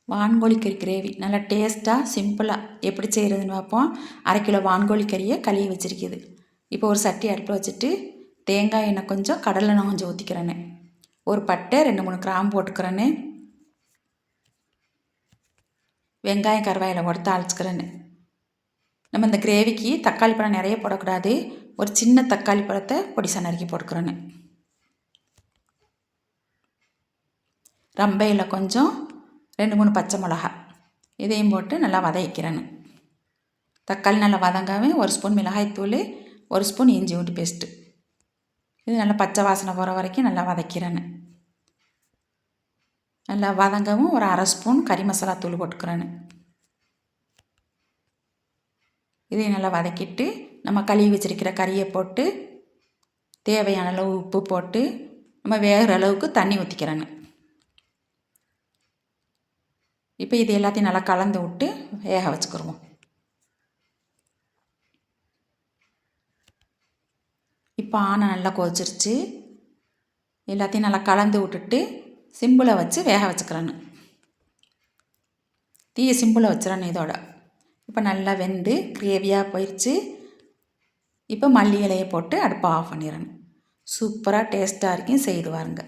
வான்கோழி கறி கிரேவி நல்லா டேஸ்ட்டாக சிம்பிளாக எப்படி செய்கிறதுன்னு பார்ப்போம். 1/2 கிலோ வான்கோழி கறியை கழுவி வச்சுருக்குது. இப்போ ஒரு சட்டி அடுப்பில் வச்சுட்டு தேங்காய் எண்ணெய் கொஞ்சம், கடலை எண்ணெய் கொஞ்சம் ஊற்றிக்கிறேன்னு, ஒரு பட்டை 2-3 கிராம்பு போட்டுக்கிறேன்னு, வெங்காயம் கருவேப்பிலை போட்டு தாளிச்சுக்கிறேன்னு. நம்ம இந்த கிரேவிக்கு தக்காளி பழம் நிறைய போடக்கூடாது, ஒரு சின்ன தக்காளி பழத்தை பொடிசா நறுக்கி போட்டுக்கிறேன்னு. ரம்பையில் கொஞ்சம் 2-3 பச்சை மிளகா இதையும் போட்டு நல்லா வதக்கிக்கிறேன்னு. தக்காளி நல்லா வதங்காமல் 1 ஸ்பூன் மிளகாய்த்தூள், 1 ஸ்பூன் இஞ்சி பூண்டு பேஸ்ட்டு, இது நல்லா பச்சை வாசனை போகிற வரைக்கும் நல்லா வதக்கிறேன்னு. நல்லா வதங்கவும் ஒரு 1/2 ஸ்பூன் கறி மசாலா தூள் போட்டுக்கிறேன்னு. இதையும் நல்லா வதக்கிட்டு நம்ம கழுவி வச்சிருக்கிற கறியை போட்டு தேவையான அளவு உப்பு போட்டு நம்ம வேகிற அளவுக்கு தண்ணி ஊற்றிக்கிறேன்னு. இப்போ இது எல்லாத்தையும் நல்லா கலந்து விட்டு வேக வச்சுக்கிடுவோம். இப்போ ஆனை நல்லா கொதிச்சிருச்சு. எல்லாத்தையும் நல்லா கலந்து விட்டுட்டு சிம்பிளை வச்சு வேக வச்சுக்கிறேன்னு. தீயை சிம்பிளை வச்சிடணும் இதோட. இப்போ நல்லா வெந்து கிரேவியாக போயிடுச்சு. இப்போ மல்லி இலையை போட்டு அடுப்பை ஆஃப் பண்ணிடணும். சூப்பராக டேஸ்ட்டாக இருக்கும், செய்து பாருங்க.